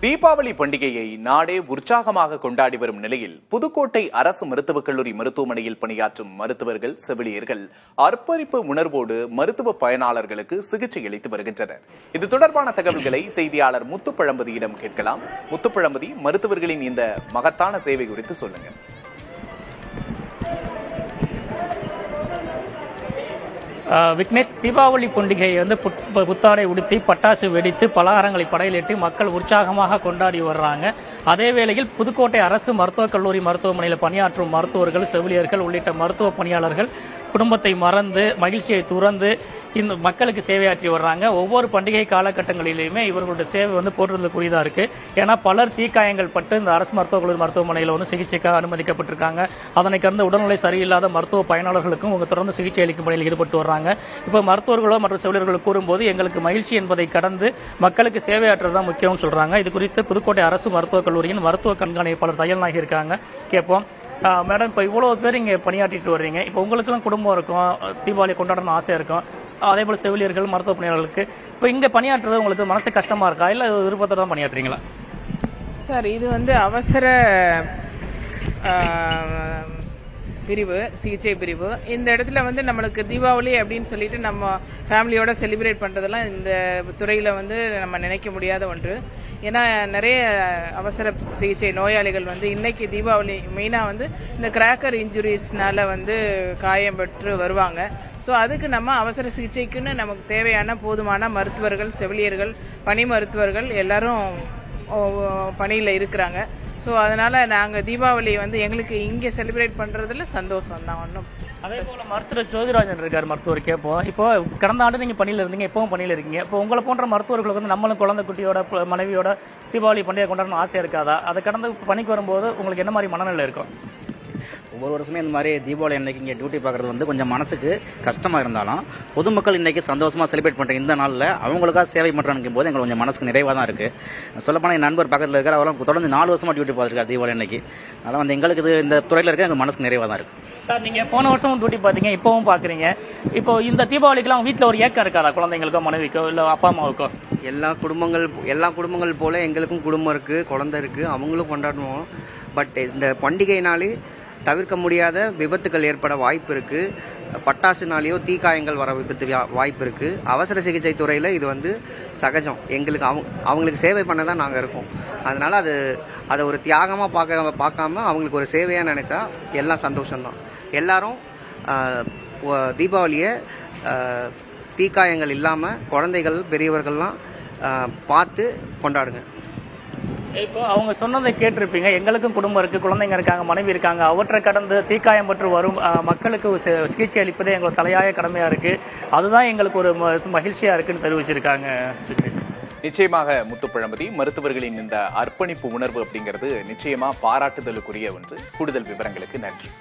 தீபாவளி பண்டிகையை நாடே உற்சாகமாக கொண்டாடி வரும் நிலையில் புதுக்கோட்டை அரசு மருத்துவக் கல்லூரி மருத்துவமனையில் பணியாற்றும் மருத்துவர்கள், செவிலியர்கள் அர்ப்பணிப்பு உணர்வோடு மருத்துவ பயனாளர்களுக்கு சிகிச்சை அளித்து வருகின்றனர். இது தொடர்பான தகவல்களை செய்தியாளர் முத்துப்பழம்பதியிடம் கேட்கலாம். முத்துப்பழம்பதி, மருத்துவர்களின் இந்த மகத்தான சேவை குறித்து சொல்லுங்க. விக்னேஷ், தீபாவளி பண்டிகையை புத்தாடை உடுத்தி பட்டாசு வெடித்து பலகாரங்களை படையிலிட்டு மக்கள் உற்சாகமாக கொண்டாடி வர்றாங்க. அதே வேளையில் புதுக்கோட்டை அரசு மருத்துவக் கல்லூரி மருத்துவமனையில் பணியாற்றும் மருத்துவர்கள், செவிலியர்கள் உள்ளிட்ட மருத்துவ பணியாளர்கள் குடும்பத்தை மறந்து மகிழ்ச்சியை துறந்து இந்த மக்களுக்கு சேவையாற்றி வர்றாங்க. ஒவ்வொரு பண்டிகை காலகட்டங்களிலுமே இவர்களுடைய சேவை போற்றுதலுக்குரியதா இருக்கு. ஏன்னா பலர் தீக்காயங்கள் பட்டு இந்த அரசு மருத்துவக் கல்லூரி மருத்துவமனையில் சிகிச்சைக்காக அனுமதிக்கப்பட்டிருக்காங்க. அதனை கடந்த உடல்நிலை சரியில்லாத மருத்துவ பயனாளர்களுக்கும் தொடர்ந்து சிகிச்சை அளிக்கும் பணியில் ஈடுபட்டு வர்றாங்க. இப்போ மருத்துவர்களோ மற்றும் செவிலியர்களோ கூறும்போது எங்களுக்கு மகிழ்ச்சி என்பதை கடந்து மக்களுக்கு சேவையாற்றுறது தான் முக்கியம்னு சொல்றாங்க. இது குறித்து புதுக்கோட்டை அரசு மருத்துவக் கல்லூரியின் மருத்துவ கண்காணிப்பாளர் தையல்நாயகி இருக்காங்க, கேட்போம். மேடம், இப்போ இவ்வளோ பேர் இங்கே பணியாற்றிட்டு வர்றீங்க. இப்போ உங்களுக்கெல்லாம் குடும்பம் இருக்கும், தீபாவளி கொண்டாடணும்னு ஆசையாக இருக்கும். அதே போல் செவிலியர்கள், மருத்துவ பணியாளர்களுக்கு இப்போ இங்கே பணியாற்றுறது உங்களுக்கு மனசு கஷ்டமாக இருக்கா, இல்லை விருப்பத்தை தான் பணியாற்றுறீங்களா? சார், இது அவசர பிரிவு, சிகிச்சை பிரிவு. இந்த இடத்துல நம்மளுக்கு தீபாவளி அப்படின்னு சொல்லிட்டு நம்ம ஃபேமிலியோட செலிப்ரேட் பண்றதெல்லாம் இந்த துறையில நம்ம நினைக்க முடியாத ஒன்று. ஏன்னா நிறைய அவசர சிகிச்சை நோயாளிகள் இன்னைக்கு தீபாவளி மெயினா இந்த கிராக்கர் இன்ஜுரிஸ்னால காயம் பெற்று வருவாங்க. ஸோ அதுக்கு நம்ம அவசர சிகிச்சைக்குன்னு நமக்கு தேவையான போதுமான மருத்துவர்கள், செவிலியர்கள், பணி மருத்துவர்கள் எல்லாரும் பணியில் இருக்கிறாங்க. ஸோ அதனால நாங்கள் தீபாவளி எங்களுக்கு இங்கே செலிப்ரேட் பண்றதுல சந்தோஷம் தான். ஒன்றும் அதே போல மருத்துவர் ஜோதிராஜன் இருக்கார், மருத்துவர் கேட்போம். இப்போ கடந்த ஆண்டு நீங்க பணியில் இருந்தீங்க, இப்பவும் பணியில் இருக்கீங்க. இப்போ உங்களை போன்ற மருத்துவர்களுக்கு நம்மளும் குழந்தை குட்டியோட மனைவியோட தீபாவளி பண்டிகை கொண்டாடணும் ஆசை இருக்காதா? அதை கடந்து பணிக்கு வரும்போது உங்களுக்கு என்ன மாதிரி மனநிலை இருக்கும்? ஒவ்வொரு வருஷமே இந்த மாதிரி தீபாவளி அன்னைக்கு இங்கே டியூட்டி பார்க்குறது கொஞ்சம் மனசுக்கு கஷ்டமாக இருந்தாலும் பொதுமக்கள் இன்றைக்கி சந்தோஷமாக செலிப்ரேட் பண்ணுற இந்த நாளில் அவங்களுக்காக சேவை பண்ணுறாங்க போது எங்களுக்கு கொஞ்சம் மனசுக்கு நிறைவாக தான் இருக்குது. சொல்லப்போனால் என் நண்பர் பக்கத்தில் இருக்கிற அவரும் தொடர்ந்து 4 வருஷமாக டியூட்டி பார்த்துருக்காரு தீபாவளி அன்னைக்கு. அதனால் எங்களுக்கு இது இந்த துறையில் இருக்க எங்கள் மனசுக்கு நிறைவாக தான் இருக்குது. சார், நீங்கள் போன வருஷமும் டியூட்டி பார்த்தீங்க, இப்போவும் பார்க்குறீங்க. இப்போ இந்த தீபாவளிக்கெல்லாம் வீட்டில் ஒரு ஏக்கம் இருக்காதா, குழந்தைங்களுக்கோ மனைவிக்கோ இல்லை அப்பா அம்மாவுக்கோ? எல்லா குடும்பங்கள் போல எங்களுக்கும் குடும்பம் இருக்குது, குழந்தை இருக்குது, அவங்களும் கொண்டாடுவோம். பட் இந்த பண்டிகைனாலே தவிர்க்க முடியாத விபத்துக்கள் ஏற்பட வாய்ப்பு இருக்கு. பட்டாசுனாலேயோ தீக்காயங்கள் வர வாய்ப்பு இருக்கு. அவசர சிகிச்சை துறையில இது சகஜம். எங்களுக்கு அவங்களுக்கு சேவை பண்ண தான் நாங்கள் இருக்கோம். அதனால அதை ஒரு தியாகமா பார்க்காம அவங்களுக்கு ஒரு சேவையா நினைத்தா எல்லாம் சந்தோஷம்தான். எல்லாரும் தீபாவளியை தீக்காயங்கள் இல்லாம குழந்தைகள், பெரியவர்கள்லாம் பார்த்து கொண்டாடுங்க. இப்போ அவங்க சொன்னதை கேட்டிருப்பீங்க. எங்களுக்கும் குடும்பம் இருக்கு, குழந்தைங்க இருக்காங்க, மனைவி இருக்காங்க. அவற்றை கடந்து தீக்காயம் பற்றி வரும் மக்களுக்கு சிகிச்சை அளிப்பதே எங்களுக்கு தலையாய கடமையா இருக்கு. அதுதான் எங்களுக்கு ஒரு மகிழ்ச்சியா இருக்குன்னு தெரிவிச்சிருக்காங்க. நிச்சயமாக முத்துப்பழம்பதி, மருத்துவர்களின் இந்த அர்ப்பணிப்பு உணர்வு அப்படிங்கிறது நிச்சயமா பாராட்டுதலுக்குரிய ஒன்று. கூடுதல் விவரங்களுக்கு நன்றி.